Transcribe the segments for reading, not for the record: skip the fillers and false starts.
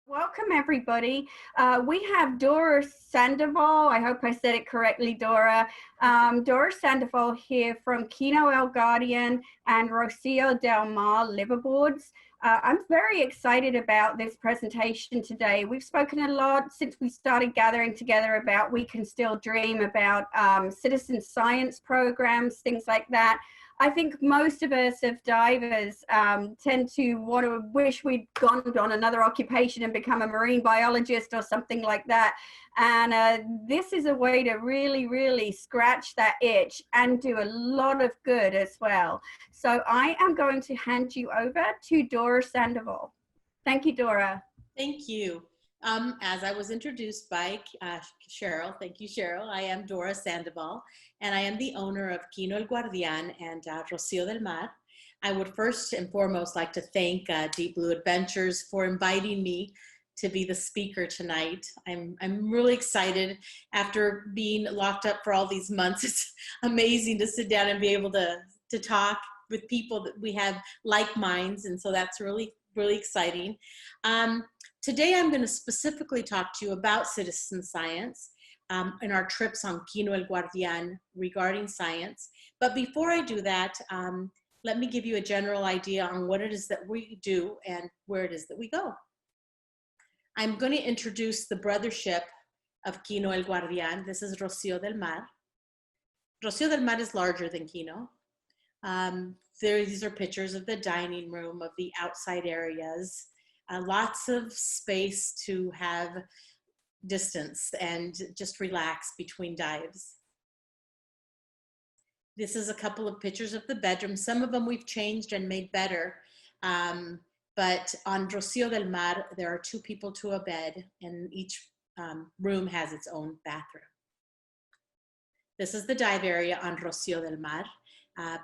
Welcome, everybody. We have Dora Sandoval. I hope I said it correctly, Dora. Dora Sandoval here from Quino El Guardian and Rocio Del Mar liverboards. I'm very excited about this presentation today. We've spoken a lot since we started gathering together about We Can Still Dream, about citizen science programs, things like that. I think most of us as divers tend to want to wish we'd gone on another occupation and become a marine biologist or something like that. And this is a way to really scratch that itch and do a lot of good as well. So I am going to hand you over to Dora Sandoval. Thank you, Dora. Thank you. As I was introduced by Cheryl, thank you, Cheryl. I am Dora Sandoval, and I am the owner of Quino El Guardian and Rocio del Mar. I would first and foremost like to thank Deep Blue Adventures for inviting me to be the speaker tonight. I'm really excited after being locked up for all these months. It's amazing to sit down and be able to talk with people that we have like minds, and so that's really exciting. Today I'm going to specifically talk to you about citizen science and our trips on Quino El Guardian regarding science. But before I do that, let me give you a general idea on what it is that we do and where it is that we go. I'm going to introduce the brothership of Quino El Guardian. This is Rocio del Mar. Rocio del Mar is larger than Quino. These are pictures of the dining room, of the outside areas. Lots of space to have distance and just relax between dives. This is a couple of pictures of the bedrooms. Some of them we've changed and made better. But on Rocio del Mar, there are 2 people to a bed, and each room has its own bathroom. This is the dive area on Rocio del Mar.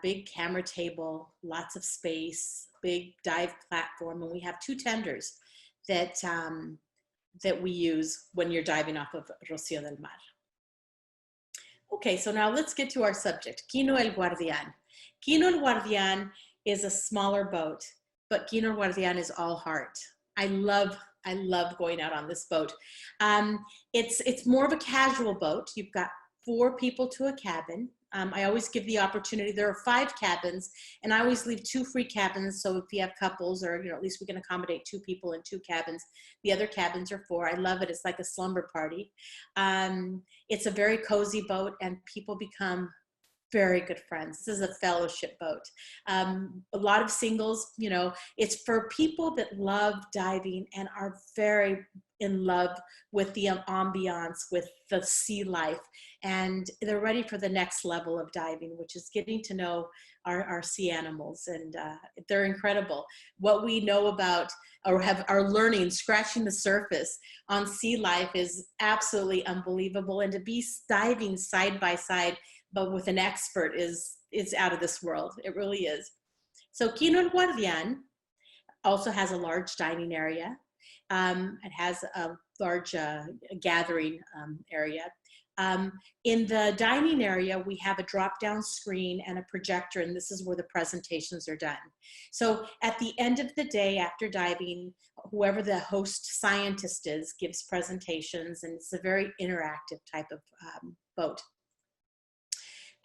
Big camera table, lots of space, big dive platform, and we have 2 tenders that we use when you're diving off of Rocio del Mar. Okay, so now let's get to our subject, Quino El Guardian. Quino El Guardian is a smaller boat, but Quino El Guardian is all heart. I love going out on this boat. It's more of a casual boat. You've got 4 people to a cabin. I always give the opportunity. There are 5 cabins, and I always leave 2 free cabins. So if you have couples, or at least we can accommodate 2 people in 2 cabins. The other cabins are 4. I love it. It's like a slumber party. It's a very cozy boat, and people become very good friends. This is a fellowship boat. A lot of singles, it's for people that love diving and are very in love with the ambiance, with the sea life, and they're ready for the next level of diving, which is getting to know our sea animals, and they're incredible. What we know about or are learning, scratching the surface on sea life is absolutely unbelievable, and to be diving side by side but with an expert is out of this world. It really is. So Quino El Guardian also has a large dining area. It has a large gathering area. In the dining area, we have a drop-down screen and a projector, and this is where the presentations are done. So at the end of the day, after diving, whoever the host scientist is gives presentations, and it's a very interactive type of boat.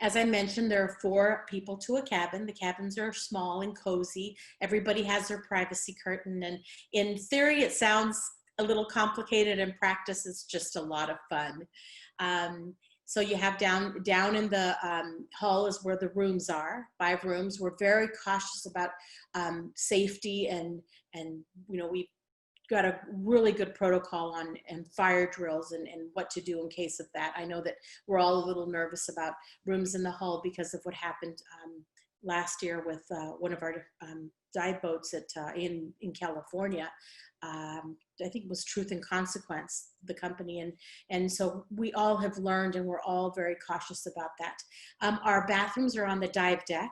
As I mentioned, there are 4 people to a cabin. The cabins are small and cozy. Everybody has their privacy curtain, and in theory, it sounds a little complicated. In practice, it's just a lot of fun. So you have down in the hull is where the rooms are, 5 rooms. We're very cautious about safety, and we've got a really good protocol on and fire drills and what to do in case of that. I know that we're all a little nervous about rooms in the hull because of what happened last year with one of our dive boats in California. I think it was Truth and Consequence, the company, and so we all have learned, and we're all very cautious about that. Our bathrooms are on the dive deck,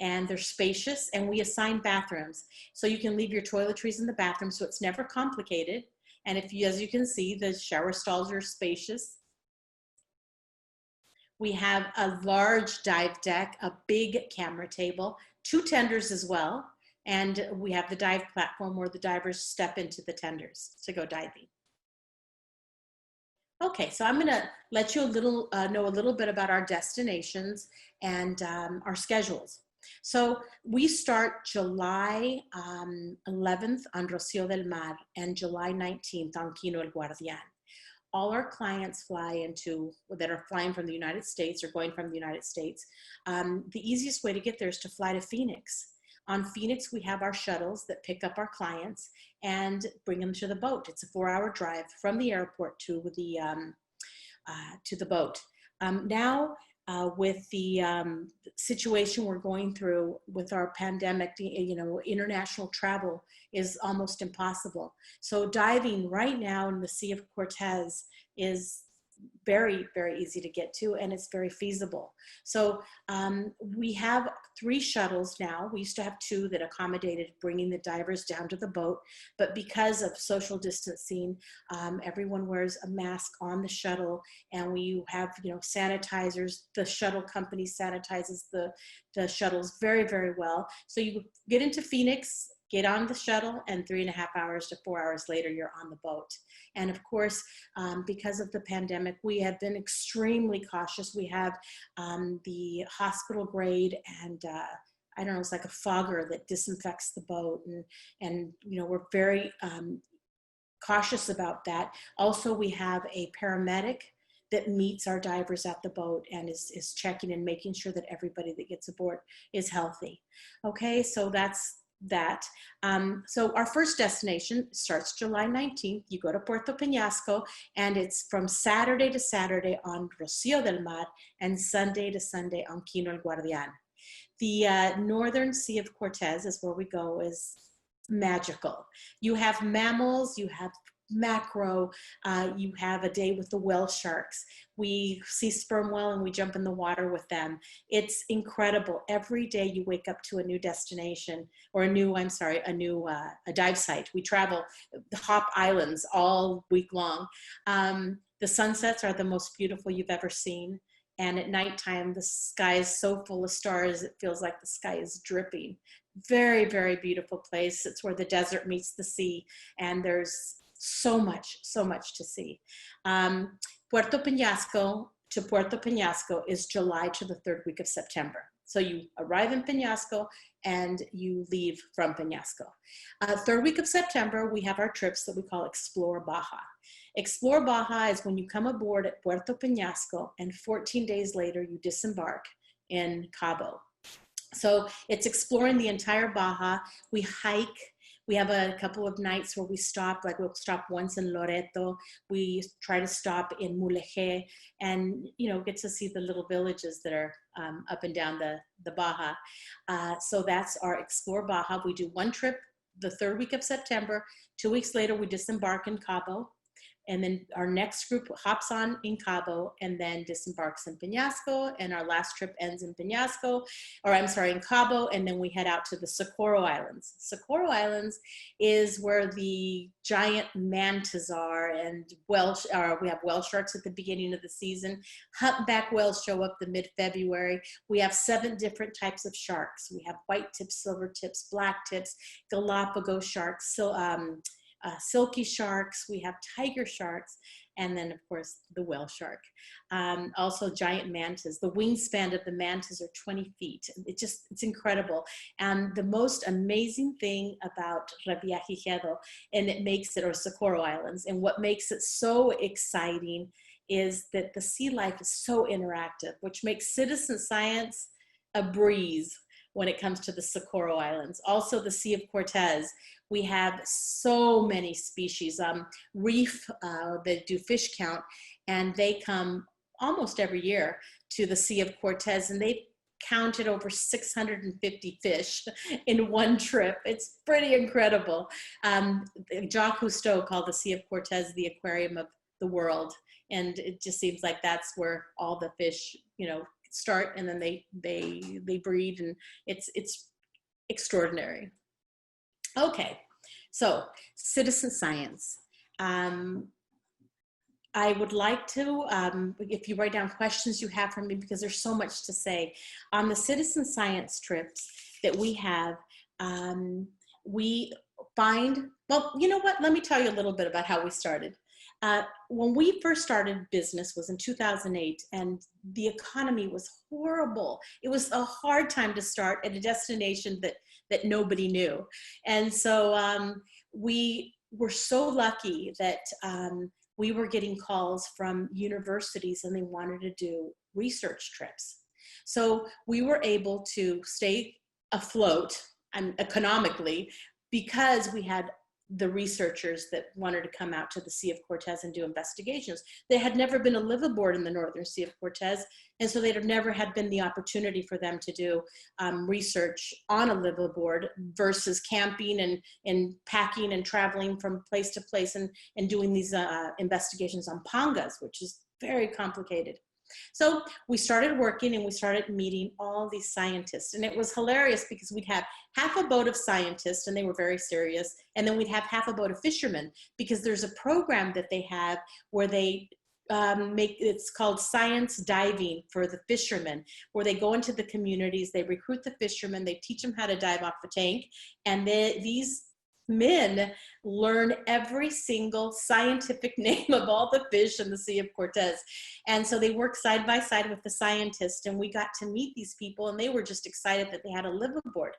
and they're spacious, and we assign bathrooms. So you can leave your toiletries in the bathroom, so it's never complicated. And as you can see, the shower stalls are spacious. We have a large dive deck, a big camera table, 2 tenders as well, And we have the dive platform where the divers step into the tenders to go diving. Okay, so I'm going to let you know a little bit about our destinations and our schedules. So we start July 11th on Rocío del Mar and July 19th on Quino el Guardián. All our clients that are flying from the United States or going from the United States, the easiest way to get there is to fly to Phoenix. On Phoenix, we have our shuttles that pick up our clients and bring them to the boat. It's a 4-hour drive from the airport to the boat. Now, with the situation we're going through with our pandemic, international travel is almost impossible. So diving right now in the Sea of Cortez is very, very easy to get to, and it's very feasible. So we have 3 shuttles now. We used to have 2 that accommodated bringing the divers down to the boat, but because of social distancing, everyone wears a mask on the shuttle, and we have sanitizers. The shuttle company sanitizes the shuttles very, very well. So you get into Phoenix, get on the shuttle, and 3.5 hours to 4 hours later, you're on the boat. And of course, because of the pandemic, we have been extremely cautious. We have the hospital grade and I don't know, it's like a fogger that disinfects the boat. And we're very cautious about that. Also, we have a paramedic that meets our divers at the boat and is checking and making sure that everybody that gets aboard is healthy. Okay, so that's that. So our first destination starts July 19th. You go to Puerto Peñasco, and it's from Saturday to Saturday on Rocío del Mar and Sunday to Sunday on Quino el Guardián. The northern Sea of Cortez is where we go, is magical. You have mammals, you have macro, you have a day with the whale sharks. We see sperm whale and we jump in the water with them. It's incredible. Every day you wake up to a new destination, or a dive site. We travel the Hop Islands all week long. The sunsets are the most beautiful you've ever seen. And at nighttime, the sky is so full of stars, it feels like the sky is dripping. Very, very beautiful place. It's where the desert meets the sea, and there's so much to see. Puerto Peñasco to Puerto Peñasco is July to the 3rd week of September. So you arrive in Peñasco and you leave from Peñasco. 3rd week of September, we have our trips that we call Explore Baja. Explore Baja is when you come aboard at Puerto Peñasco and 14 days later you disembark in Cabo. So it's exploring the entire Baja. We hike. We have a couple of nights where we stop, like we'll stop once in Loreto. We try to stop in Mulegé and, get to see the little villages that are up and down the Baja. So that's our Explore Baja. We do one trip the 3rd week of September. 2 weeks later, we disembark in Cabo. And then our next group hops on in Cabo and then disembarks in Peñasco. And our last trip ends in in Cabo. And then we head out to the Socorro Islands. Socorro Islands is where the giant mantas are, and we have whale sharks at the beginning of the season. Humpback whales show up the mid-February. We have 7 different types of sharks. We have white tips, silver tips, black tips, Galapagos sharks, silky sharks, we have tiger sharks, and then of course the whale shark. Also giant mantas. The wingspan of the mantas are 20 feet. It's incredible. And the most amazing thing about Revillagigedo, or Socorro Islands, and what makes it so exciting is that the sea life is so interactive, which makes citizen science a breeze when it comes to the Socorro Islands. Also the Sea of Cortez. We have so many species. Reef, they do fish count, and they come almost every year to the Sea of Cortez, and they've counted over 650 fish in one trip. It's pretty incredible. Jacques Cousteau called the Sea of Cortez the aquarium of the world, and it just seems like that's where all the fish, start, and then they breed, and it's extraordinary. Okay, so citizen science. I would like to, if you write down questions you have for me, because there's so much to say. On the citizen science trips that we have, we find, well, you know what? Let me tell you a little bit about how we started. When we first started business was in 2008, and the economy was horrible. It was a hard time to start at a destination that nobody knew. And so we were so lucky that we were getting calls from universities and they wanted to do research trips. So we were able to stay afloat and economically because we had the researchers that wanted to come out to the Sea of Cortez and do investigations. There had never been a liveaboard in the northern Sea of Cortez, and so they'd have never had been the opportunity for them to do research on a liveaboard versus camping and packing and traveling from place to place and doing these investigations on pangas, which is very complicated. So we started working and we started meeting all these scientists, and it was hilarious because we'd have half a boat of scientists and they were very serious, and then we'd have half a boat of fishermen because there's a program that they have where they it's called science diving for the fishermen, where they go into the communities, they recruit the fishermen, they teach them how to dive off the tank, and these men learn every single scientific name of all the fish in the Sea of Cortez. And so they work side by side with the scientists, and we got to meet these people, and they were just excited that they had a liveaboard.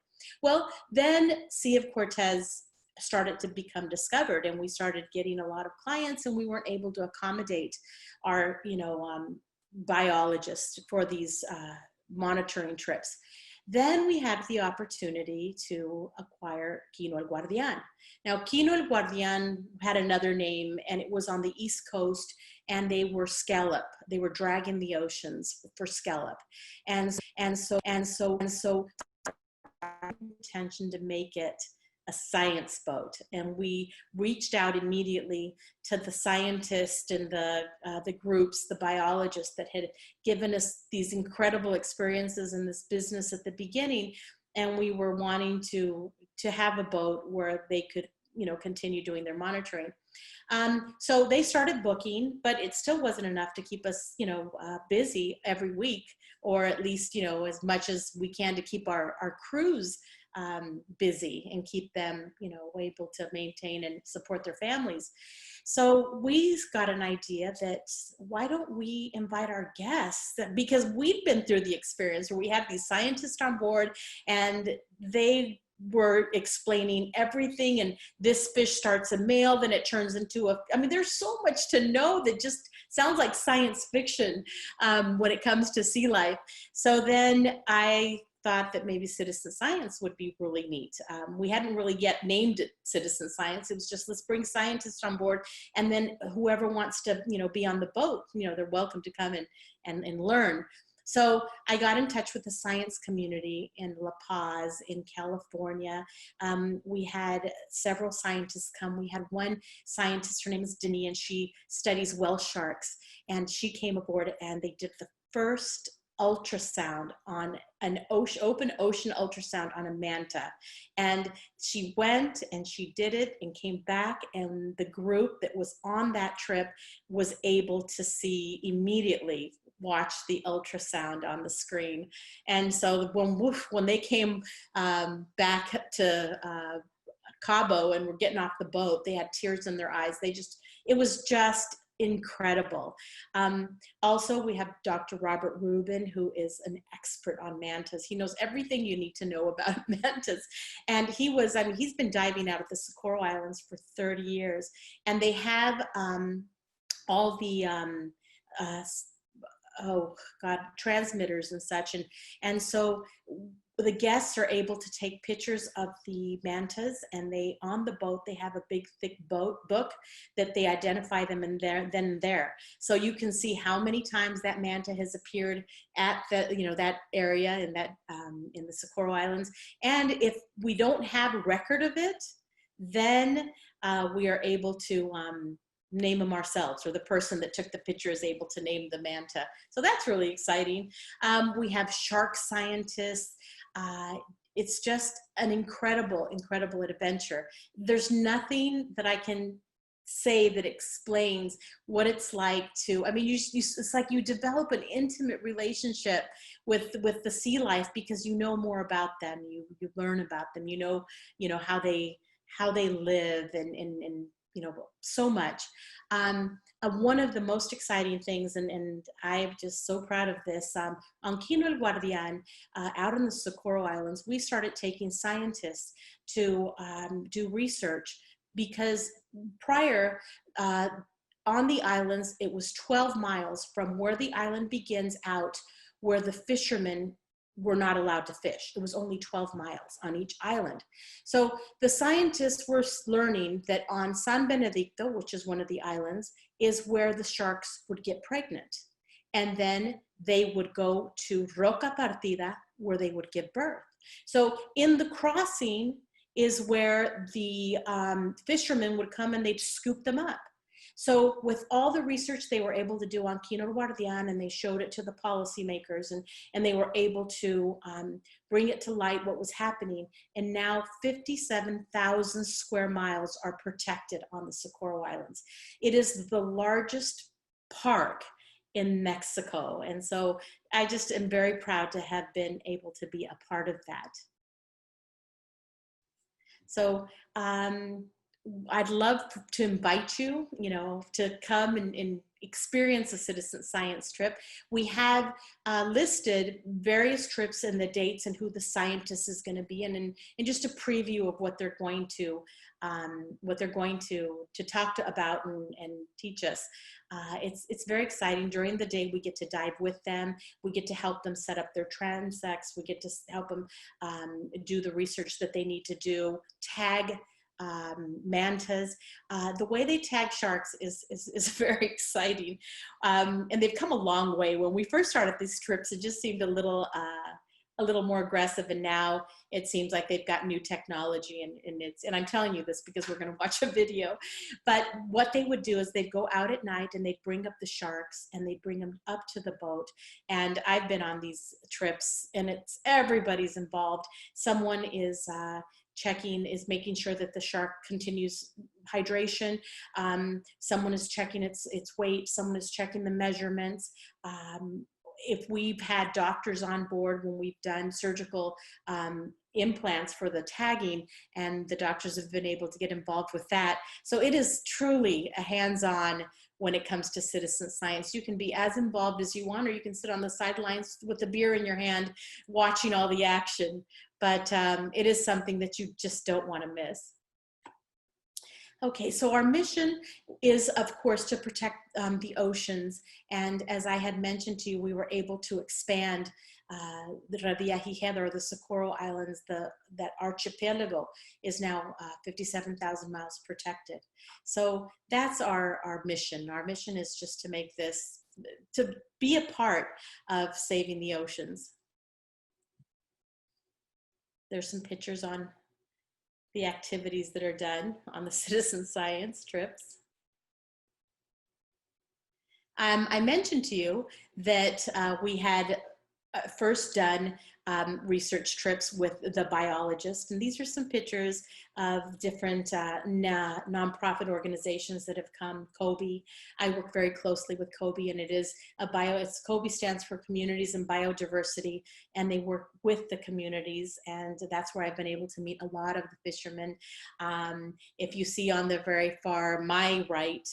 Well, then Sea of Cortez started to become discovered, and we started getting a lot of clients, and we weren't able to accommodate our, biologists for these monitoring trips. Then we had the opportunity to acquire Quino el Guardian. Now, Quino el Guardian had another name, and it was on the East Coast, and they were scallop. They were dragging the oceans for scallop. And so intention to make it a science boat, and we reached out immediately to the scientists and the groups, the biologists that had given us these incredible experiences in this business at the beginning, and we were wanting to have a boat where they could continue doing their monitoring. So they started booking, but it still wasn't enough to keep us busy every week, or at least as much as we can to keep our crews busy and keep them, able to maintain and support their families. So we got an idea that why don't we invite our guests, because we've been through the experience where we have these scientists on board and they were explaining everything, and this fish starts a male, then it turns into there's so much to know that just sounds like science fiction when it comes to sea life. So then I thought that maybe citizen science would be really neat. We hadn't really yet named it citizen science. It was just, let's bring scientists on board, and then whoever wants to, be on the boat, they're welcome to come and learn. So I got in touch with the science community in La Paz, in California. We had several scientists come. We had one scientist, her name is Denny, and she studies whale sharks. And she came aboard and they did the first ultrasound on an open ocean ultrasound on a manta. And she went and she did it and came back, and the group that was on that trip was able to see immediately, watch the ultrasound on the screen. And so when they came back to Cabo and were getting off the boat, they had tears in their eyes. It was just incredible. Also, we have Dr. Robert Rubin, who is an expert on mantas. He knows everything you need to know about mantas. And he's been diving out at the Socorro Islands for 30 years. And they have all the, transmitters and such. And so the guests are able to take pictures of the mantas, and on the boat, they have a big, thick book that they identify them in there. So you can see how many times that manta has appeared at that area in the Socorro Islands. And if we don't have a record of it, then we are able to name them ourselves, or the person that took the picture is able to name the manta. So that's really exciting. We have shark scientists. It's just an incredible adventure. There's nothing that I can say that explains what it's like to, I mean, it's like you develop an intimate relationship with the sea life, because you know more about them, you learn about them, you know how they live, and you know, so much. One of the most exciting things, and I'm just so proud of this, on Quino el Guardian, out in the Socorro Islands, we started taking scientists to do research, because prior, on the islands, it was 12 miles from where the island begins out, where the fishermen were not allowed to fish. It was only 12 miles on each island. So the scientists were learning that on San Benedicto, which is one of the islands, is where the sharks would get pregnant. And then they would go to Roca Partida, where they would give birth. So in the crossing is where the fishermen would come and they'd scoop them up. So with all the research they were able to do on Quino el Guardian, and they showed it to the policymakers, and they were able to bring it to light what was happening. And now 57,000 square miles are protected on the Socorro Islands. It is the largest park in Mexico. And so I just am very proud to have been able to be a part of that. So I'd love to invite you, to come and experience a citizen science trip. We have listed various trips and the dates and who the scientist is going to be, and just a preview of what they're going to talk about and teach us. It's very exciting. During the day, we get to dive with them. We get to help them set up their transects. We get to help them do the research that they need to do, tag mantas. The way they tag sharks is very exciting. And they've come a long way. When we first started these trips, it just seemed a little more aggressive, and now it seems like they've got new technology, and I'm telling you this because we're going to watch a video. But what they would do is they'd go out at night and they'd bring up the sharks and they'd bring them up to the boat. And I've been on these trips, and everybody's involved. Someone is making sure that the shark continues hydration. Someone is checking its weight. Someone is checking the measurements. If we've had doctors on board when we've done surgical implants for the tagging, and the doctors have been able to get involved with that. So it is truly a hands-on when it comes to citizen science. You can be as involved as you want, or you can sit on the sidelines with a beer in your hand watching all the action. But it is something that you just don't want to miss. Okay, so our mission is, of course, to protect the oceans. And as I had mentioned to you, we were able to expand the Revillagigedo, or the Socorro Islands. That archipelago is now 57,000 miles protected. So that's our mission. Our mission is just to make this, to be a part of saving the oceans. There's some pictures on the activities that are done on the citizen science trips. I mentioned to you that we had first done research trips with the biologists, and these are some pictures of different nonprofit organizations that have come. COBE, I work very closely with COBE, and COBE stands for Communities and Biodiversity, and they work with the communities, and that's where I've been able to meet a lot of the fishermen. If you see on the very far my right,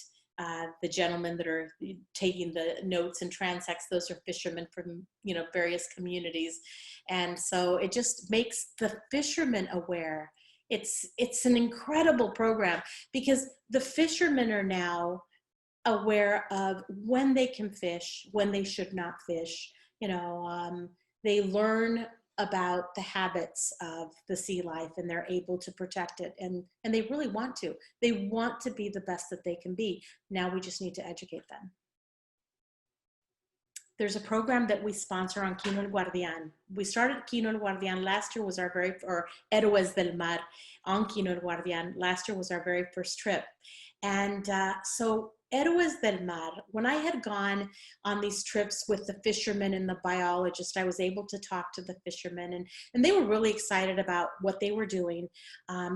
the gentlemen that are taking the notes and transects, those are fishermen from various communities. And so it just makes the fishermen aware. It's an incredible program, because the fishermen are now aware of when they can fish, when they should not fish. They learn about the habits of the sea life, and they're able to protect it, and they really want to. They want to be the best that they can be. Now we just need to educate them. There's a program that we sponsor on Quino el Guardian. We started Quino el Guardian. Last year was our Héroes del Mar on Quino el Guardian. Last year was our very first trip. And so Héroes del Mar, when I had gone on these trips with the fishermen and the biologist, I was able to talk to the fishermen, and they were really excited about what they were doing,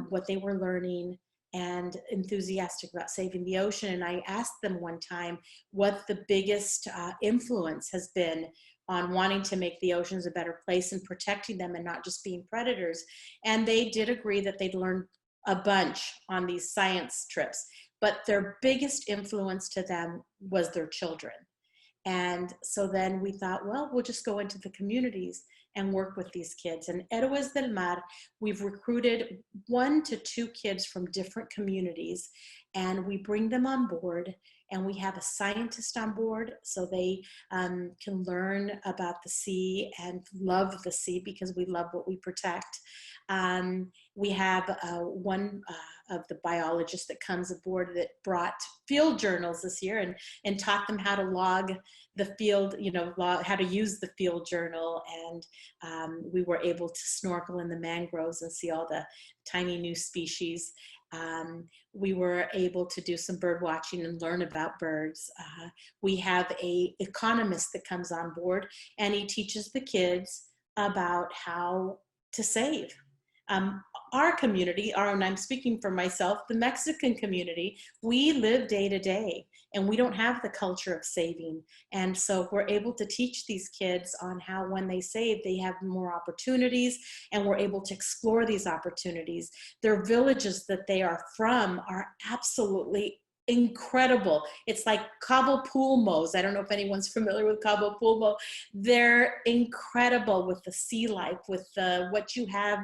what they were learning. and enthusiastic about saving the ocean. And I asked them one time what the biggest influence has been on wanting to make the oceans a better place and protecting them and not just being predators. And they did agree that they'd learned a bunch on these science trips, but their biggest influence to them was their children. And so then we thought, well, we'll just go into the communities and work with these kids. And Héroes del Mar, we've recruited 1 to 2 kids from different communities, and we bring them on board, and we have a scientist on board so they can learn about the sea and love the sea, because we love what we protect. We have one of the biologists that comes aboard that brought field journals this year and taught them how to log the field, how to use the field journal. And we were able to snorkel in the mangroves and see all the tiny new species. We were able to do some bird watching and learn about birds. We have an economist that comes on board, and he teaches the kids about how to save. Our community, and I'm speaking for myself, the Mexican community, we live day to day, and we don't have the culture of saving. And so we're able to teach these kids on how, when they save, they have more opportunities, and we're able to explore these opportunities. Their villages that they are from are absolutely incredible. It's like Cabo Pulmos. I don't know if anyone's familiar with Cabo Pulmo. They're incredible with the sea life, with what you have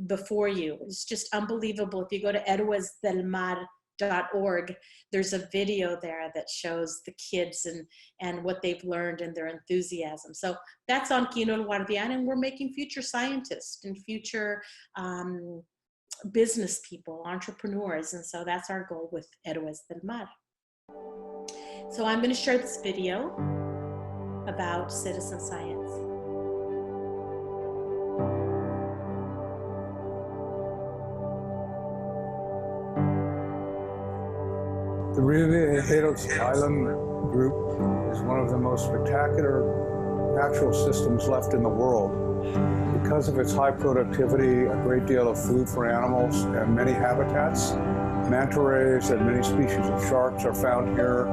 before you. It's just unbelievable. If you go to héroesdelmar.org, there's a video there that shows the kids and what they've learned and their enthusiasm. So that's on Quino el Guardián, and we're making future scientists and future business people, entrepreneurs. And so that's our goal with Héroes del Mar. So I'm going to share this video about citizen science. The Ribeiros Island group is one of the most spectacular natural systems left in the world. Because of its high productivity, a great deal of food for animals, and many habitats, manta rays and many species of sharks are found here,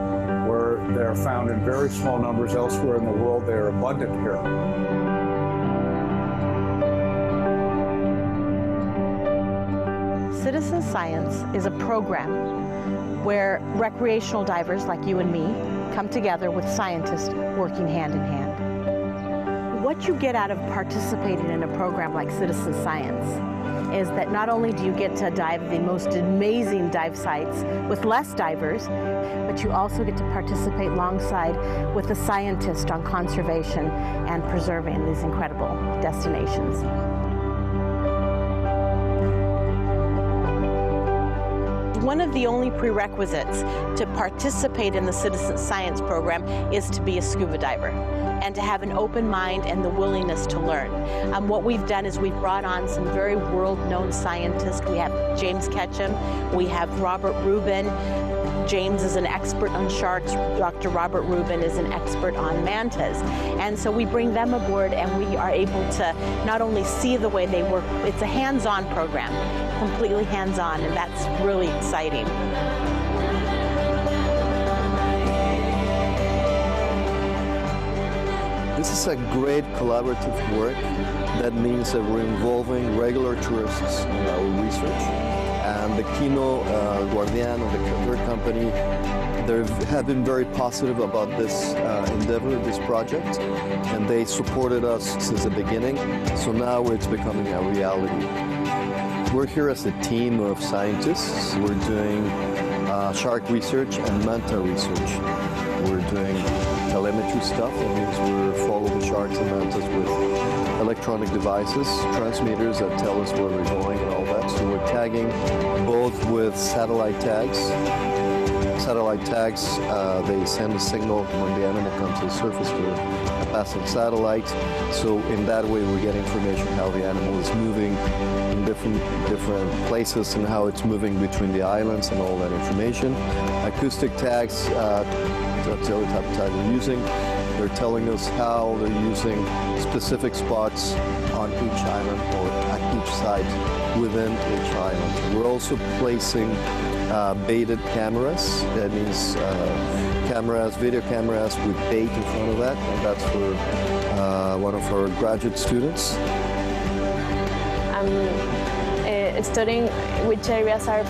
where they are found in very small numbers elsewhere in the world. They are abundant here. Citizen Science is a program where recreational divers like you and me come together with scientists working hand in hand. What you get out of participating in a program like Citizen Science is that not only do you get to dive the most amazing dive sites with less divers, but you also get to participate alongside with a scientist on conservation and preserving these incredible destinations. One of the only prerequisites to participate in the Citizen Science program is to be a scuba diver and to have an open mind and the willingness to learn. What we've done is we've brought on some very world-known scientists. We have James Ketchum, we have Robert Rubin. James is an expert on sharks. Dr. Robert Rubin is an expert on mantas. And so we bring them aboard, and we are able to not only see the way they work, it's a hands-on program, completely hands-on, and that's really exciting. This is a great collaborative work. That means that we're involving regular tourists in our research. And the Quino Guardián, the third company, they have been very positive about this endeavor, this project, and they supported us since the beginning. So now it's becoming a reality. We're here as a team of scientists. We're doing shark research and manta research. We're doing telemetry stuff. That means we're following sharks and mantas with electronic devices, transmitters that tell us where we're going and all that. So we're tagging both with satellite tags. Satellite tags, they send a signal when the animal comes to the surface to a passing satellite. So in that way, we get information how the animal is moving in different places and how it's moving between the islands and all that information. Acoustic tags, that's the other type of tag we're using. They're telling us how they're using specific spots on each island or at each site within each island. We're also placing baited cameras. That means cameras, video cameras with bait in front of that, and that's for one of our graduate students. I'm studying which areas are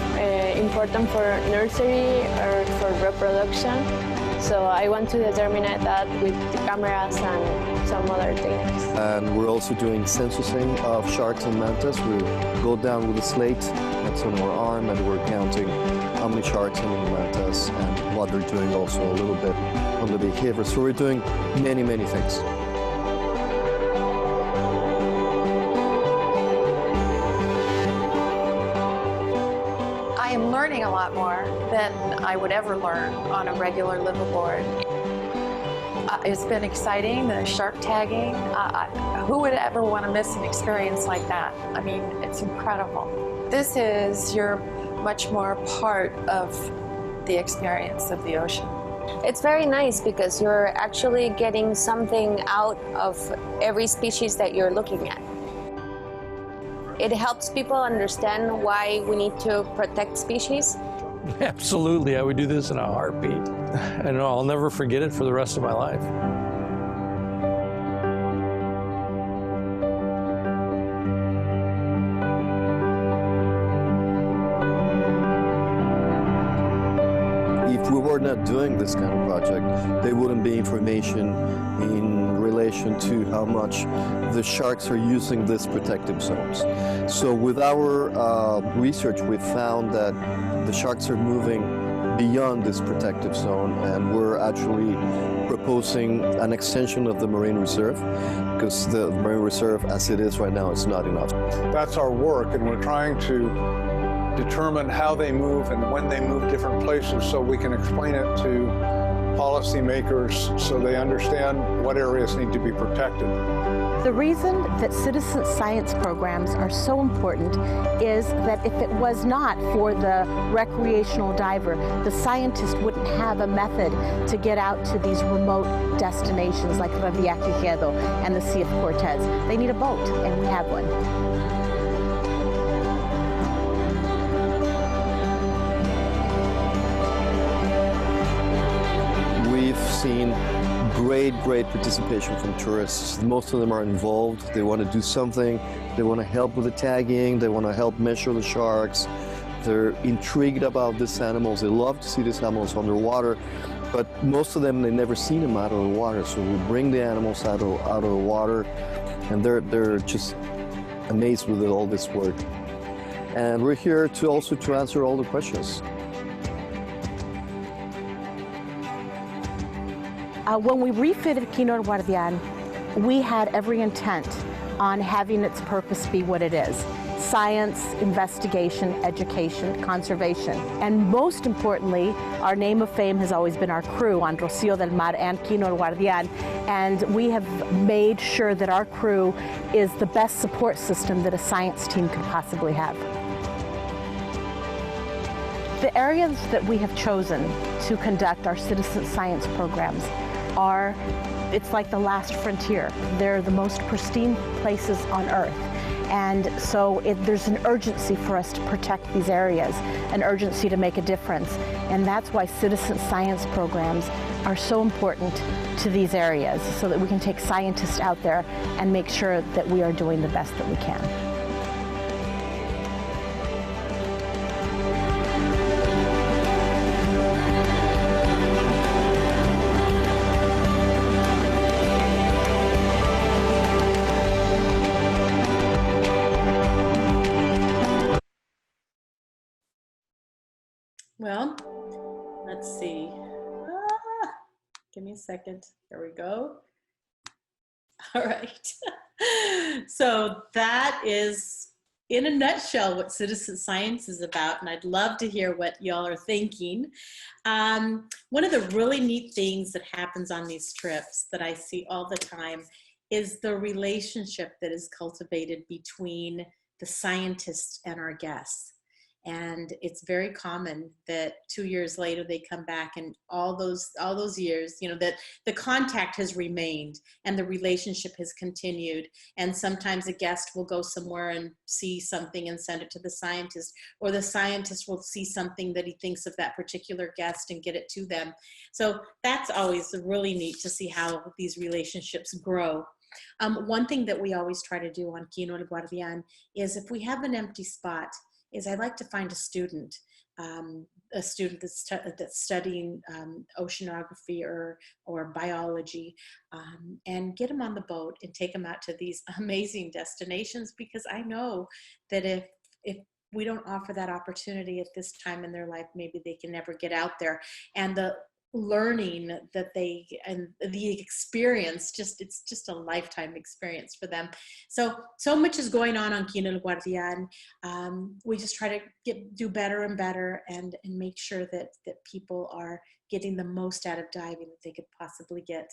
important for nursery or for reproduction. So I want to determine that with the cameras and some other things. And we're also doing censusing of sharks and mantas. We go down with a slate that's on our arm, and we're counting how many sharks, how many mantas, and what they're doing also a little bit on the behavior. So we're doing many, many things. I am learning a lot more than I would ever learn on a regular liveaboard. It's been exciting, the shark tagging. Who would ever want to miss an experience like that? I mean, it's incredible. This is, you're much more part of the experience of the ocean. It's very nice because you're actually getting something out of every species that you're looking at. It helps people understand why we need to protect species. Absolutely, I would do this in a heartbeat. And I'll never forget it for the rest of my life. If we were not doing this kind of project, there wouldn't be information in relation to how much the sharks are using these protective zones. So with our research, we found that the sharks are moving beyond this protective zone, and we're actually proposing an extension of the marine reserve, because the marine reserve as it is right now is not enough. That's our work, and we're trying to determine how they move and when they move different places so we can explain it to policymakers so they understand what areas need to be protected. The reason that citizen science programs are so important is that if it was not for the recreational diver, the scientist wouldn't have a method to get out to these remote destinations like Revillagigedo and the Sea of Cortez. They need a boat, and we have one. We've seen great participation from tourists. Most of them are involved. They want to do something. They want to help with the tagging. They want to help measure the sharks. They're intrigued about these animals. They love to see these animals underwater, but most of them, they've never seen them out of the water. So we bring the animals out of the water, and they're just amazed with all this work. And we're here to also to answer all the questions. When we refitted Quino Guardian, we had every intent on having its purpose be what it is: science, investigation, education, conservation. And most importantly, our name of fame has always been our crew on Rocío del Mar and Quino Guardian, and we have made sure that our crew is the best support system that a science team could possibly have. The areas that we have chosen to conduct our citizen science programs are, it's like the last frontier. They're the most pristine places on Earth. And so there's an urgency for us to protect these areas, an urgency to make a difference. And that's why citizen science programs are so important to these areas, so that we can take scientists out there and make sure that we are doing the best that we can. Well, let's see. Give me a second. There we go. All right. So that is, in a nutshell, what citizen science is about, and I'd love to hear what y'all are thinking. One of the really neat things that happens on these trips that I see all the time is the relationship that is cultivated between the scientists and our guests. And it's very common that 2 years later they come back, and all those years, you know, that the contact has remained and the relationship has continued. And sometimes a guest will go somewhere and see something and send it to the scientist, or the scientist will see something that he thinks of that particular guest and get it to them. So that's always really neat to see how these relationships grow. One thing that we always try to do on Quino el Guardian is, if we have an empty spot, is I like to find a student that's studying oceanography or biology, and get them on the boat and take them out to these amazing destinations, because I know that if we don't offer that opportunity at this time in their life, maybe they can never get out there. And the learning that they, and the experience, it's just a lifetime experience for them. So much is going on Quino el Guardian. We just try to do better and better, and make sure that people are getting the most out of diving that they could possibly get.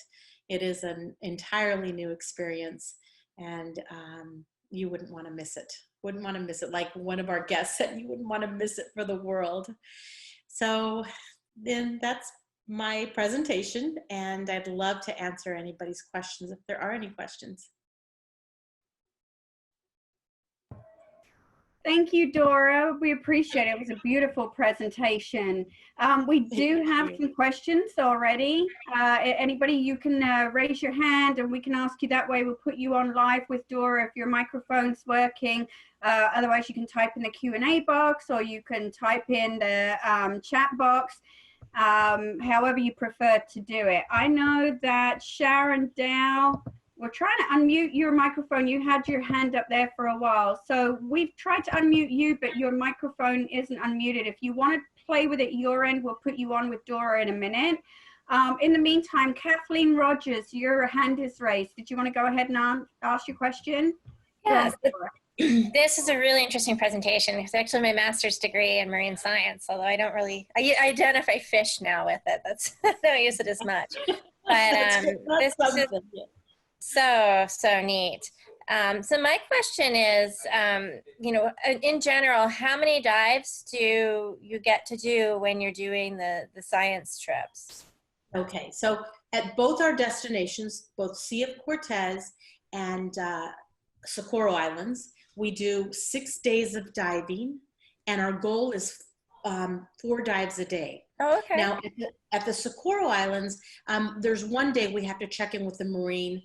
It is an entirely new experience, and you wouldn't want to miss it. Wouldn't want to miss it. Like one of our guests said, you wouldn't want to miss it for the world. So then that's my presentation, and I'd love to answer anybody's questions if there are any questions. Thank you, Dora. We appreciate it. It was a beautiful presentation. We do have some questions already. Anybody, you can raise your hand and we can ask you that way. We'll put you on live with Dora if your microphone's working. Otherwise, you can type in the Q&A box, or you can type in the chat box. However you prefer to do it. I know that Sharon Dow, we're trying to unmute your microphone. You had your hand up there for a while. So we've tried to unmute you, but your microphone isn't unmuted. If you want to play with it your end, we'll put you on with Dora in a minute. In the meantime, Kathleen Rogers, your hand is raised. Did you want to go ahead and ask your question? Yes. This is a really interesting presentation. It's actually my master's degree in marine science, although I don't really, I identify fish now with it. That's, I don't use it as much. But this is so neat. So my question is, you know, in general, how many dives do you get to do when you're doing the science trips? Okay, so at both our destinations, both Sea of Cortez and Socorro Islands, we do 6 days of diving, and our goal is 4 dives a day. Oh, okay. Now, at the Socorro Islands, there's one day we have to check in with the Marine,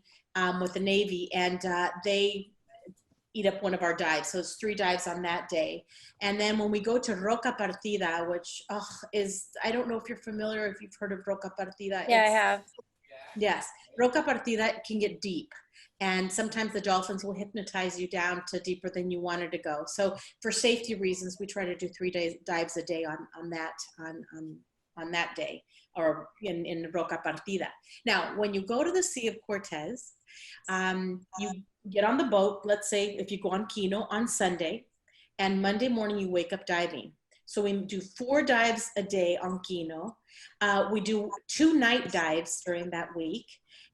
with the Navy, and they eat up one of our dives. So it's 3 dives on that day. And then when we go to Roca Partida, which is, I don't know if you're familiar, if you've heard of Roca Partida. Yeah, I have. Yes, Roca Partida can get deep. And sometimes the dolphins will hypnotize you down to deeper than you wanted to go. So for safety reasons, we try to do 3 dives a day on that day, or in Roca Partida. Now, when you go to the Sea of Cortez, you get on the boat. Let's say if you go on Quino on Sunday, and Monday morning you wake up diving. So we do 4 dives a day on Quino. We do 2 night dives during that week.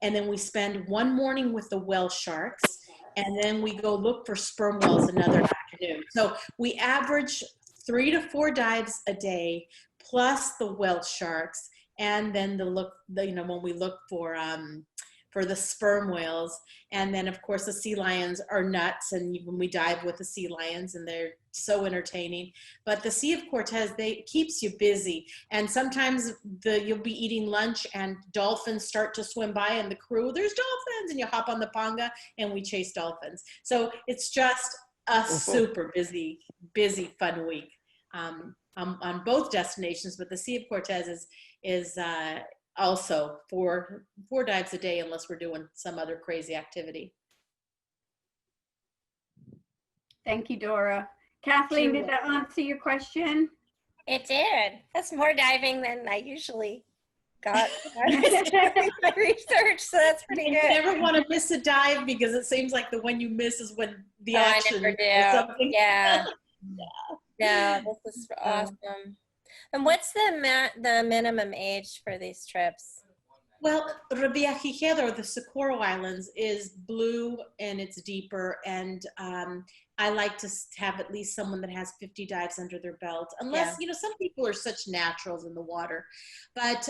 And then we spend 1 morning with the whale sharks, and then we go look for sperm whales another afternoon. So we average 3 to 4 dives a day, plus the whale sharks, and then when we look for the sperm whales. And then of course the sea lions are nuts, and when we dive with the sea lions, and they're so entertaining. But the Sea of Cortez, keeps you busy, and sometimes you'll be eating lunch and dolphins start to swim by, and the crew, there's dolphins, and you hop on the panga and we chase dolphins. So it's just a super busy fun week on both destinations. But the Sea of Cortez is also 4 dives a day, unless we're doing some other crazy activity. Thank you, Dora. Kathleen, did that answer your question? It did. That's more diving than I usually got when I was doing my research, so that's pretty good. You never want to miss a dive, because it seems like the one you miss is when the action I never do. Yeah. Yeah, this is awesome. And what's the minimum age for these trips? Well, Revillagigedo, or the Socorro Islands, is blue and it's deeper, and I like to have at least someone that has 50 dives under their belt, unless, you know, some people are such naturals in the water. But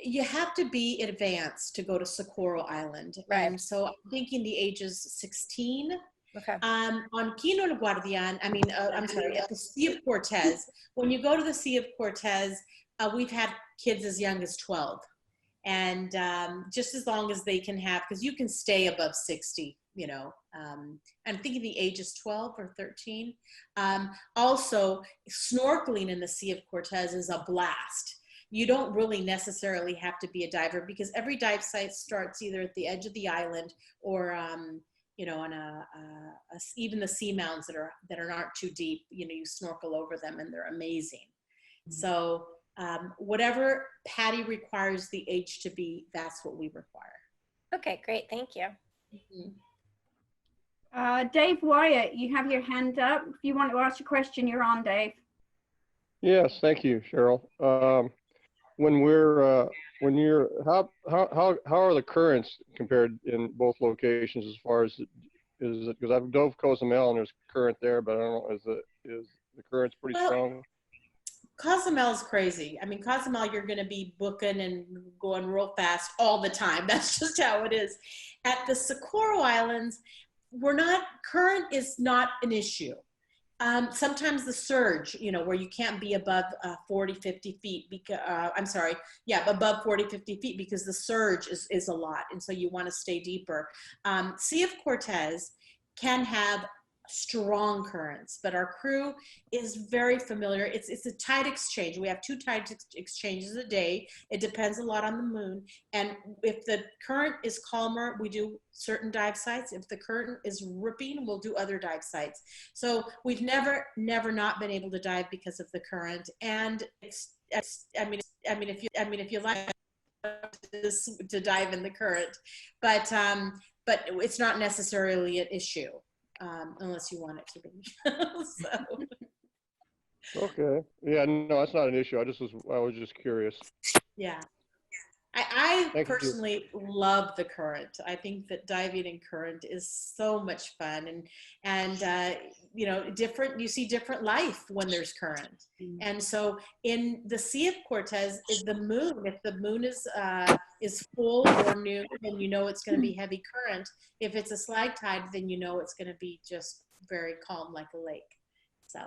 you have to be advanced to go to Socorro Island. Right. And so I'm thinking the age is 16. Okay. On Quino el Guardian, I'm sorry, at the Sea of Cortez, when you go to the Sea of Cortez, we've had kids as young as 12. And just as long as they can have, because you can stay above 60, you know. I'm thinking the age is 12 or 13. Also, snorkeling in the Sea of Cortez is a blast. You don't really necessarily have to be a diver, because every dive site starts either at the edge of the island or you know, on even the seamounts that aren't too deep. You know, you snorkel over them and they're amazing. So whatever Patty requires the age to be, that's what we require. Okay, great. Thank you. Dave Wyatt, you have your hand up. If you want to ask a question, you're on, Dave. Yes, thank you, Cheryl. How are the currents compared in both locations as far as is it, because I've dove Cozumel and there's current there, but I don't know, is the currents pretty strong? Cozumel is crazy. I mean, Cozumel, you're going to be booking and going real fast all the time. That's just how it is. At the Socorro Islands, current is not an issue. Sometimes the surge, you know, where you can't be above 40, 50 feet, above 40, 50 feet, because the surge is a lot. And so you want to stay deeper. Sea of Cortez can have strong currents, but our crew is very familiar. It's a tide exchange. We have 2 tide exchanges a day. It depends a lot on the moon. And if the current is calmer, we do certain dive sites. If the current is ripping, we'll do other dive sites. So we've never not been able to dive because of the current. And if you like to dive in the current, but it's not necessarily an issue. Unless you want it to be. So. Okay. Yeah, no, that's not an issue. I was just curious. Yeah. I personally love the current. I think that diving in current is so much fun, and you know, you see different life when there's current. And so in the Sea of Cortez is the moon. If the moon is full or new, then you know it's going to be heavy current. If it's a slag tide, then you know it's going to be just very calm, like a lake. So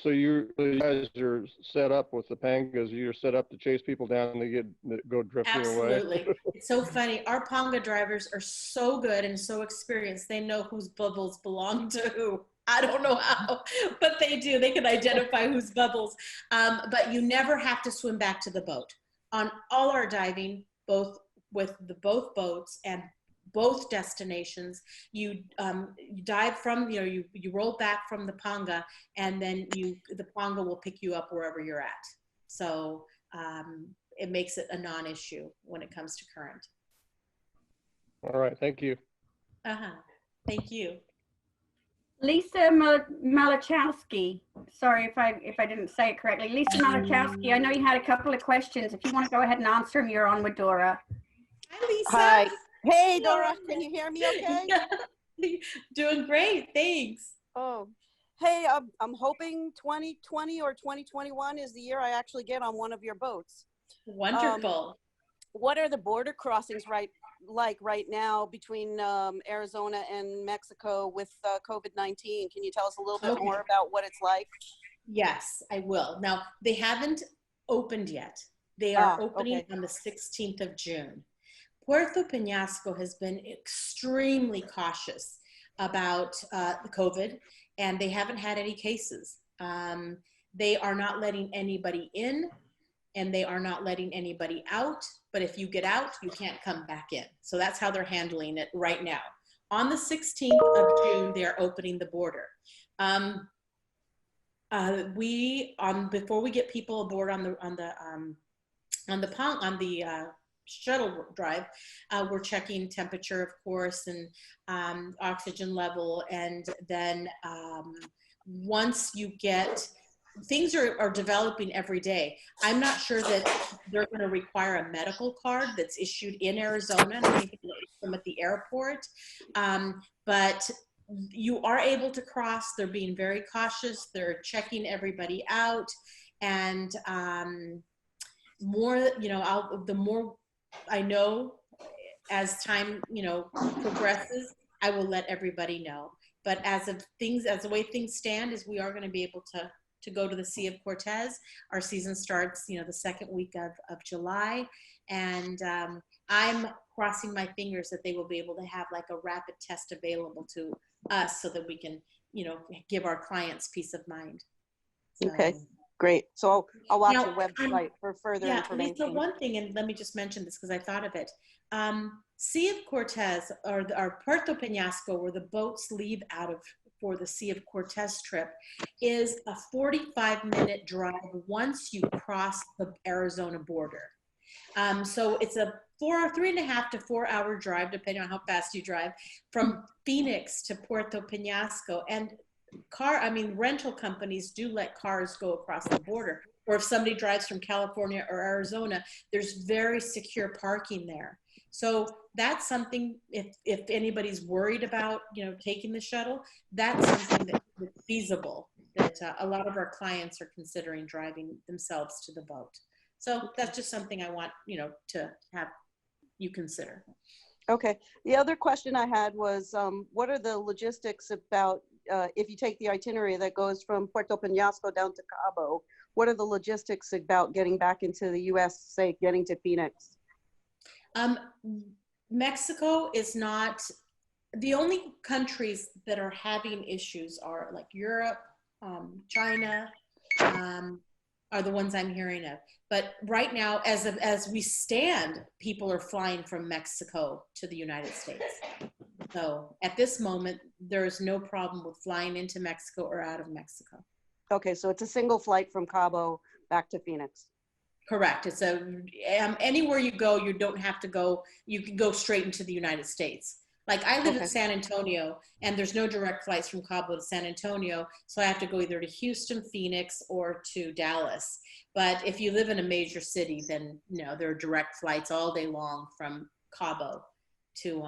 you guys are set up with the pangas. You're set up to chase people down and go drifting away. Absolutely. It's so funny. Our panga drivers are so good and so experienced. They know whose bubbles belong to who. I don't know how, but they do. They can identify whose bubbles. But you never have to swim back to the boat. On all our diving, both with both boats and both destinations, you dive from, you know, you roll back from the panga, and then the panga will pick you up wherever you're at. So it makes it a non-issue when it comes to current. All right, thank you. Thank you. Lisa Malachowski. Sorry if I didn't say it correctly. Lisa Malachowski, I know you had a couple of questions. If you want to go ahead and answer them, you're on with Dora. Hi, Lisa. Hi. Hey, Dora, can you hear me okay? Doing great, thanks. Oh, hey, I'm hoping 2020 or 2021 is the year I actually get on one of your boats. Wonderful. What are the border crossings right now between Arizona and Mexico with COVID-19? Can you tell us a little bit more about what it's like? Yes, I will. Now, they haven't opened yet. They are opening on the 16th of June. Puerto Peñasco has been extremely cautious about the COVID, and they haven't had any cases. They are not letting anybody in, and they are not letting anybody out. But if you get out, you can't come back in. So that's how they're handling it right now. On the 16th of June, they're opening the border. Before we get people aboard on the shuttle drive, we're checking temperature, of course, and oxygen level, and then once you get, things are developing every day. I'm not sure that they're going to require a medical card that's issued in Arizona. I think them at the airport. But you are able to cross. They're being very cautious. They're checking everybody out. And the more I know as time, progresses, I will let everybody know. But as the way things stand is we are going to be able to go to the Sea of Cortez. Our season starts, the second week of July. And I'm crossing my fingers that they will be able to have like a rapid test available to us so that we can, give our clients peace of mind. So, okay, great. So I'll watch now, your website for further information. Lisa, one thing, and let me just mention this because I thought of it. Sea of Cortez or Puerto Peñasco, where the boats leave out of for the Sea of Cortez trip, is a 45-minute drive once you cross the Arizona border. So it's a 3.5 to 4 hour drive, depending on how fast you drive, from Phoenix to Puerto Peñasco. And rental companies do let cars go across the border. Or if somebody drives from California or Arizona, there's very secure parking there. So that's something, if anybody's worried about, taking the shuttle, that's something that's feasible, that a lot of our clients are considering driving themselves to the boat. So that's just something I want, to have you consider. Okay. The other question I had was, what are the logistics about if you take the itinerary that goes from Puerto Peñasco down to Cabo? What are the logistics about getting back into the U.S., say, getting to Phoenix? Mexico is not, the only countries that are having issues are like Europe, China, are the ones I'm hearing of. But right now, as we stand, people are flying from Mexico to the United States. So at this moment, there is no problem with flying into Mexico or out of Mexico. Okay, so it's a single flight from Cabo back to Phoenix. Correct. It's anywhere you go, you don't have to go, you can go straight into the United States. Like I live in San Antonio and there's no direct flights from Cabo to San Antonio. So I have to go either to Houston, Phoenix, or to Dallas. But if you live in a major city, then there are direct flights all day long from Cabo to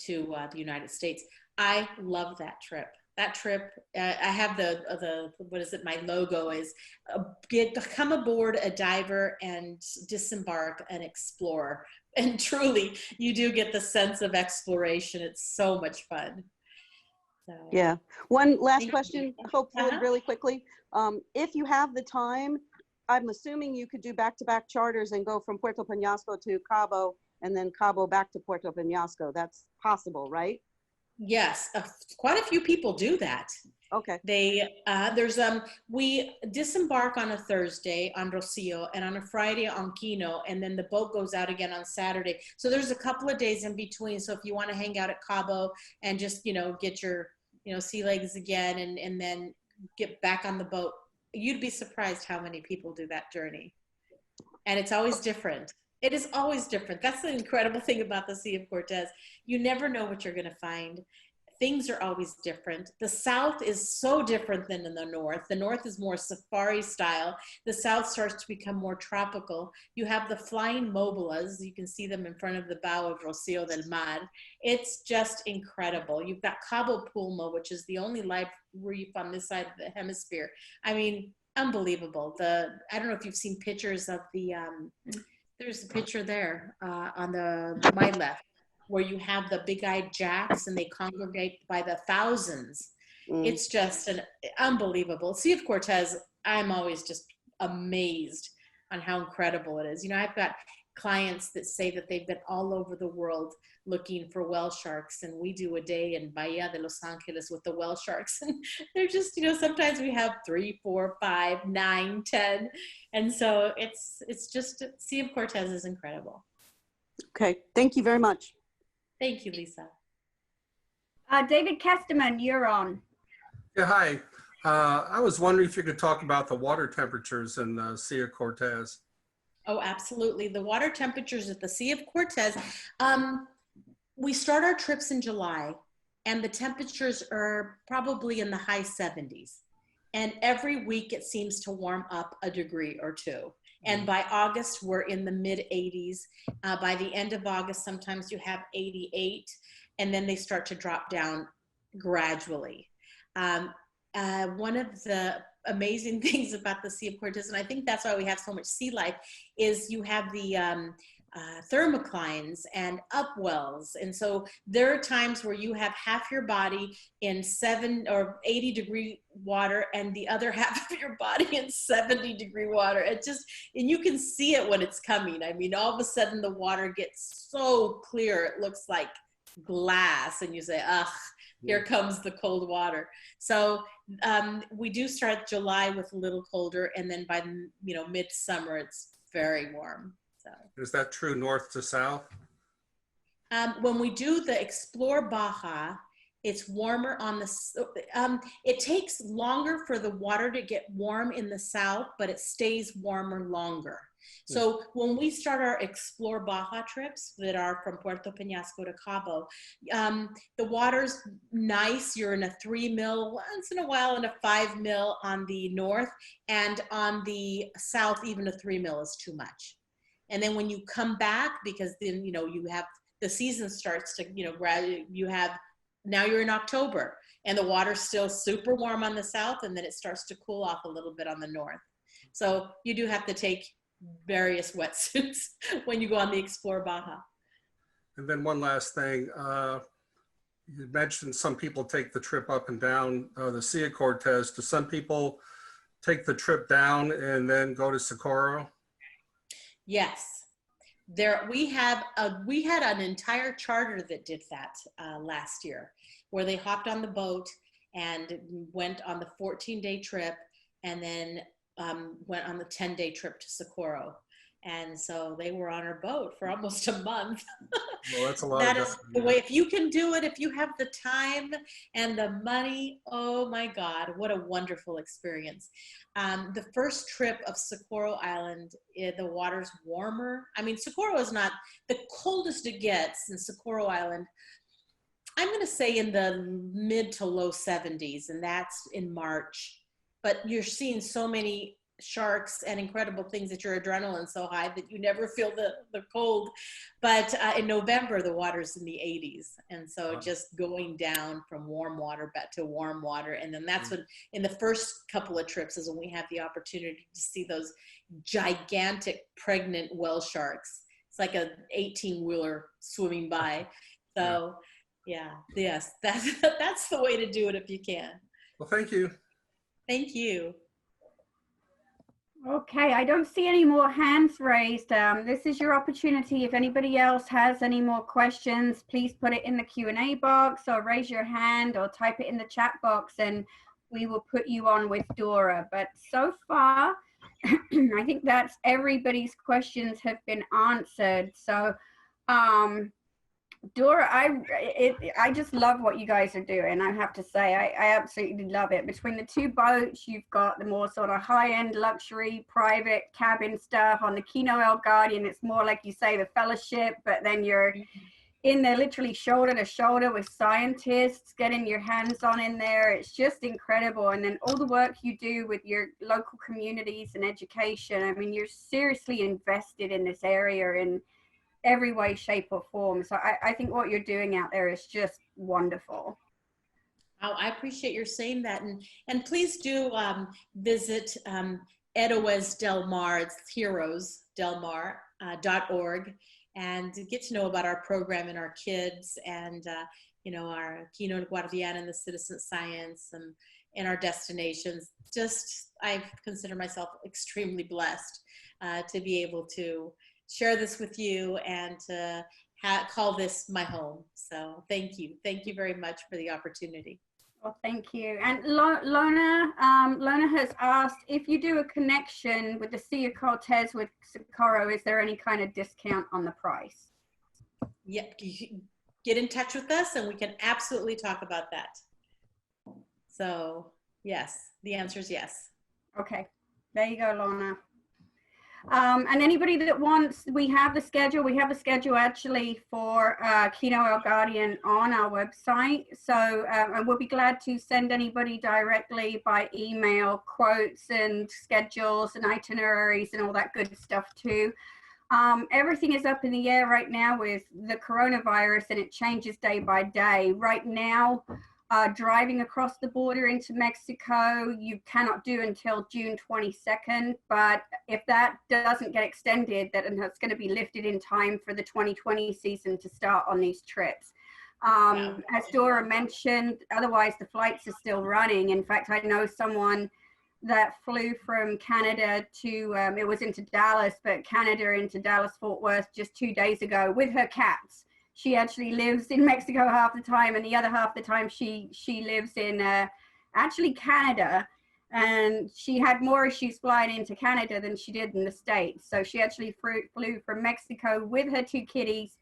the United States. I love that trip. That trip, I have what is it? My logo is come aboard a diver and disembark and explore. And truly, you do get the sense of exploration. It's so much fun. So, yeah. One last question, hopefully really quickly. If you have the time, I'm assuming you could do back-to-back charters and go from Puerto Peñasco to Cabo and then Cabo back to Puerto Peñasco. That's possible, right? Yes, quite a few people do that. Okay. We disembark on a Thursday on Rocio and on a Friday on Quino, and then the boat goes out again on Saturday. So there's a couple of days in between. So if you want to hang out at Cabo and just, get your, sea legs again and then get back on the boat, you'd be surprised how many people do that journey. And it's always different. It is always different. That's the incredible thing about the Sea of Cortez. You never know what you're going to find. Things are always different. The South is so different than in the North. The North is more safari style. The South starts to become more tropical. You have the flying mobilas. You can see them in front of the bow of Rocio del Mar. It's just incredible. You've got Cabo Pulmo, which is the only live reef on this side of the hemisphere. I mean, unbelievable. I don't know if you've seen pictures of the, there's a picture there on my left, where you have the big-eyed jacks and they congregate by the thousands. It's just unbelievable. Sea of Cortez, I'm always just amazed on how incredible it is. I've got clients that say that they've been all over the world looking for whale sharks, and we do a day in Bahia de Los Angeles with the whale sharks, and they're just, sometimes we have 3, 4, 5, 9, 10, and so it's just, Sea of Cortez is incredible. Okay, thank you very much. Thank you, Lisa. David Kesterman, you're on. Yeah, hi. I was wondering if you could talk about the water temperatures in the Sea of Cortez. Oh, absolutely. The water temperatures at the Sea of Cortez, we start our trips in July, and the temperatures are probably in the high 70s. And every week it seems to warm up a degree or two. And by August, we're in the mid 80s. By the end of August, sometimes you have 88, and then they start to drop down gradually. One of the amazing things about the Sea of Cortez, and I think that's why we have so much sea life, is you have the thermoclines and upwells. And so there are times where you have half your body in 7 or 80 degree water and the other half of your body in 70 degree water. It just, and you can see it when it's coming. I mean, all of a sudden the water gets so clear, it looks like glass, and you say, ugh, here comes the cold water. So we do start July with a little colder, and then by midsummer it's very warm. So is that true north to south? When we do the Explore Baja, it's warmer on the, it takes longer for the water to get warm in the south, but it stays warmer longer. So when we start our Explore Baja trips that are from Puerto Peñasco to Cabo, the water's nice. You're in a 3 mil, once in a while in a 5 mil on the north, and on the south, even a 3 mil is too much. And then when you come back, because then, you have, the season starts to, you have, now you're in October and the water's still super warm on the south, and then it starts to cool off a little bit on the north. So you do have to take various wetsuits when you go on the Explore Baja. And then one last thing, you mentioned some people take the trip up and down the Sea of Cortez. Do some people take the trip down and then go to Socorro? Yes, we had an entire charter that did that last year, where they hopped on the boat and went on the 14-day trip, and then went on the 10-day trip to Socorro. And so they were on our boat for almost a month. Well, that's a lot. That is the way, if you can do it, if you have the time and the money, oh my God, what a wonderful experience. The first trip of Socorro Island, the water's warmer. I mean, Socorro is not the coldest it gets in Socorro Island. I'm going to say in the mid to low 70s, and that's in March. But you're seeing so many sharks and incredible things that your adrenaline's so high that you never feel the cold. But in November, the water's in the 80s. And so just going down from warm water back to warm water. And then that's when, in the first couple of trips, is when we have the opportunity to see those gigantic pregnant whale sharks. It's like an 18-wheeler swimming by. So yes, that's the way to do it if you can. Well, thank you. Thank you. Okay, I don't see any more hands raised. This is your opportunity. If anybody else has any more questions, please put it in the Q&A box, or raise your hand, or type it in the chat box, and we will put you on with Dora. But so far, I think that's everybody's questions have been answered. So, Dora, I just love what you guys are doing. I have to say, I absolutely love it. Between the two boats, you've got the more sort of high-end luxury private cabin stuff. On the Quino El Guardian, it's more like you say, the fellowship, but then you're in there literally shoulder to shoulder with scientists, getting your hands on in there. It's just incredible. And then all the work you do with your local communities and education. I mean, you're seriously invested in this area in every way, shape, or form. So I think what you're doing out there is just wonderful. Oh, I appreciate your saying that. And please do visit Héroes del Mar, it's heroesdelmar.org, and get to know about our program and our kids, and our Quino El Guardian and the citizen science, and our destinations. Just, I consider myself extremely blessed to be able to share this with you and to call this my home. So thank you. Thank you very much for the opportunity. Well, thank you. And Lona has asked, if you do a connection with the Sea of Cortez with Socorro, is there any kind of discount on the price? Yeah, get in touch with us and we can absolutely talk about that. So yes, the answer is yes. Okay, there you go, Lona. And anybody that wants, we have the schedule. We have the schedule actually for Quino El Guardian on our website. So and we'll be glad to send anybody directly by email quotes and schedules and itineraries and all that good stuff too. Everything is up in the air right now with the coronavirus, and it changes day by day. Right now, driving across the border into Mexico, you cannot do until June 22nd. But if that doesn't get extended, then that's going to be lifted in time for the 2020 season to start on these trips. As Dora mentioned, otherwise the flights are still running. In fact, I know someone that flew from Canada to, it was into Dallas, but Canada into Dallas-Fort Worth just 2 days ago with her cats. She actually lives in Mexico half the time, and the other half the time she lives in actually Canada. And she had more issues flying into Canada than she did in the States. So she actually flew from Mexico with her 2 kitties,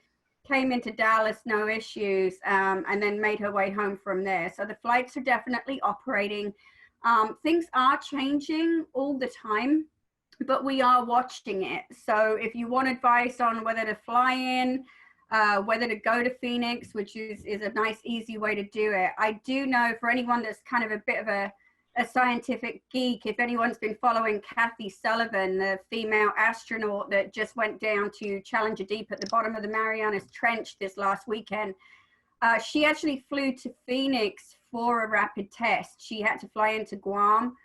came into Dallas, no issues, and then made her way home from there. So the flights are definitely operating. Things are changing all the time, but we are watching it. So if you want advice on whether to fly in, whether to go to Phoenix, which is a nice, easy way to do it. I do know for anyone that's kind of a bit of a scientific geek, if anyone's been following Kathy Sullivan, the female astronaut that just went down to Challenger Deep at the bottom of the Marianas Trench this last weekend, she actually flew to Phoenix for a rapid test. She had to fly into Guam.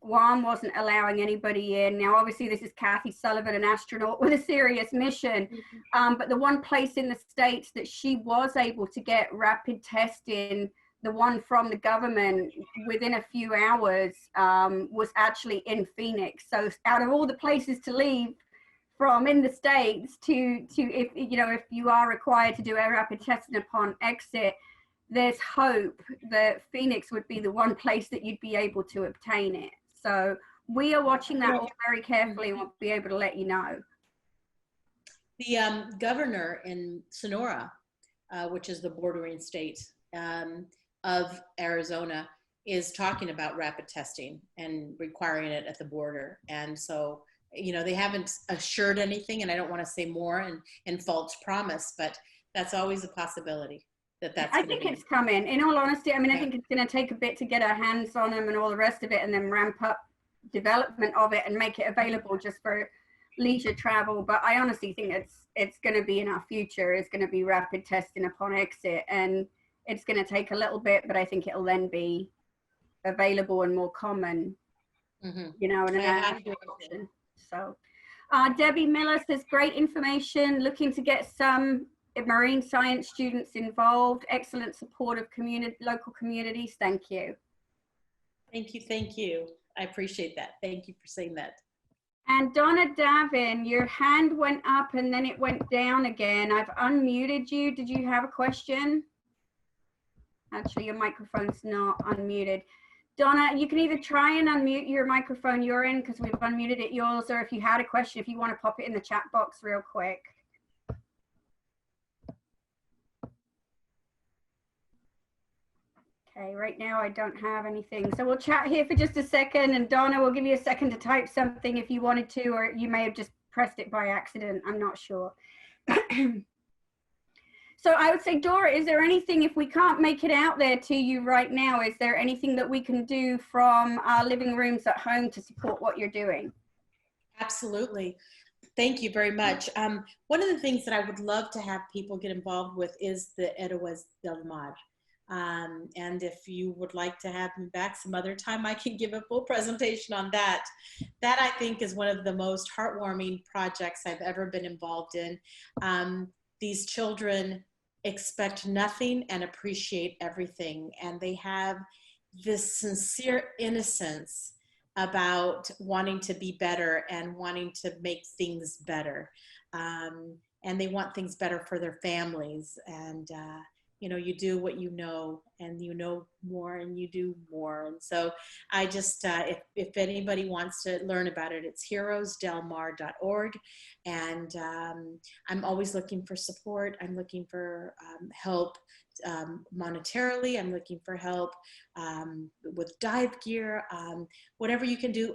Guam wasn't allowing anybody in. Now, obviously, this is Kathy Sullivan, an astronaut with a serious mission. But the one place in the States that she was able to get rapid testing, the one from the government within a few hours, was actually in Phoenix. So out of all the places to leave from in the States to if you are required to do a rapid testing upon exit, there's hope that Phoenix would be the one place that you'd be able to obtain it. So we are watching that all very carefully, and we'll be able to let you know. The governor in Sonora, which is the bordering state of Arizona, is talking about rapid testing and requiring it at the border. And so, they haven't assured anything, and I don't want to say more and false promise, but that's always a possibility. I think it's coming. In all honesty, I mean, I think it's going to take a bit to get our hands on them and all the rest of it, and then ramp up development of it and make it available just for leisure travel. But I honestly think it's going to be in our future. It's going to be rapid testing upon exit, and it's going to take a little bit, but I think it'll then be available and more common, and an actual option. So Debbie Miller says, great information, looking to get some marine science students involved. Excellent support of local communities. Thank you. Thank you. I appreciate that. Thank you for saying that. And Donna Davin, your hand went up and then it went down again. I've unmuted you. Did you have a question? Actually, your microphone's not unmuted. Donna, you can either try and unmute your microphone you're in, because we've unmuted it yours, or if you had a question, if you want to pop it in the chat box real quick. Okay, right now I don't have anything. So we'll chat here for just a second, and Donna will give you a second to type something if you wanted to, or you may have just pressed it by accident. I'm not sure. So I would say, Dora, is there anything, if we can't make it out there to you right now, is there anything that we can do from our living rooms at home to support what you're doing? Absolutely. Thank you very much. One of the things that I would love to have people get involved with is the Héroes del Mar. And if you would like to have me back some other time, I can give a full presentation on that. That, I think, is one of the most heartwarming projects I've ever been involved in. These children expect nothing and appreciate everything. And they have this sincere innocence about wanting to be better and wanting to make things better. And they want things better for their families. And, you do what you know, and you know more, and you do more. And so I just, if anybody wants to learn about it, it's heroesdelmar.org. And I'm always looking for support. I'm looking for help monetarily. I'm looking for help with dive gear, whatever you can do.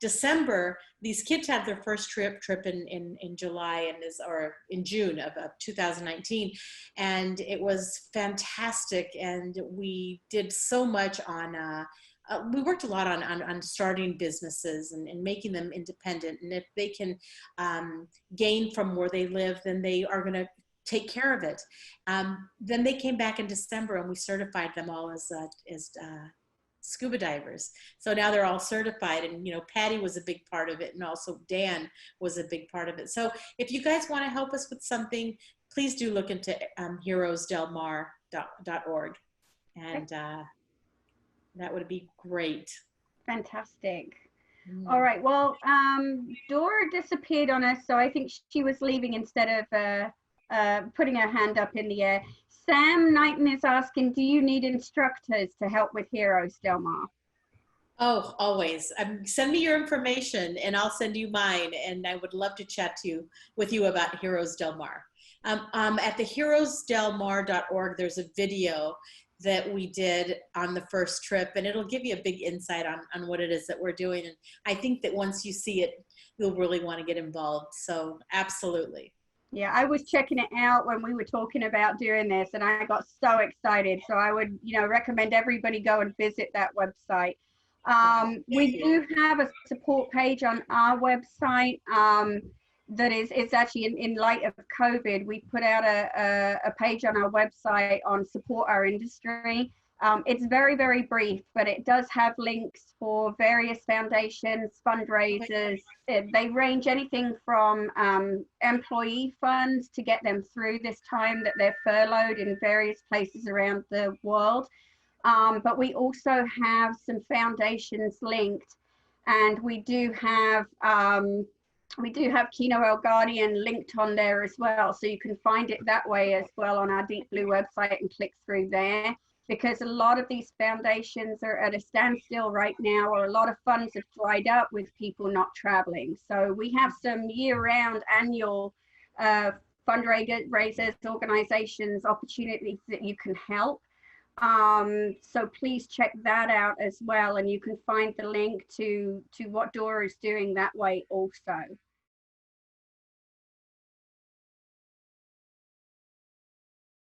December, these kids had their first trip in July or in June of 2019, and it was fantastic. And we did so much on. We worked a lot on starting businesses and making them independent. And if they can gain from where they live, then they are going to take care of it. Then they came back in December, and we certified them all as scuba divers. So now they're all certified, and Patty was a big part of it, and also Dan was a big part of it. So if you guys want to help us with something, please do look into heroesdelmar.org, and that would be great. Fantastic. All right. Well, Dora disappeared on us, so I think she was leaving instead of putting her hand up in the air. Sam Knighton is asking, do you need instructors to help with Heroes Del Mar? Oh, always. Send me your information and I'll send you mine. And I would love to chat with you about Heroes Del Mar. At the heroesdelmar.org, there's a video that we did on the first trip, and it'll give you a big insight on what it is that we're doing. And I think that once you see it, you'll really want to get involved. So absolutely. Yeah, I was checking it out when we were talking about doing this, and I got so excited. So I would, recommend everybody go and visit that website. We do have a support page on our website that is actually in light of COVID. We put out a page on our website on support our industry. It's very, very brief, but it does have links for various foundations, fundraisers. They range anything from employee funds to get them through this time that they're furloughed in various places around the world. But we also have some foundations linked, and we do have Quino El Guardian linked on there as well. So you can find it that way as well on our Deep Blue website and click through there, because a lot of these foundations are at a standstill right now, or a lot of funds have dried up with people not traveling. So we have some year-round annual fundraisers, organizations, opportunities that you can help. So please check that out as well, and you can find the link to what Dora is doing that way also.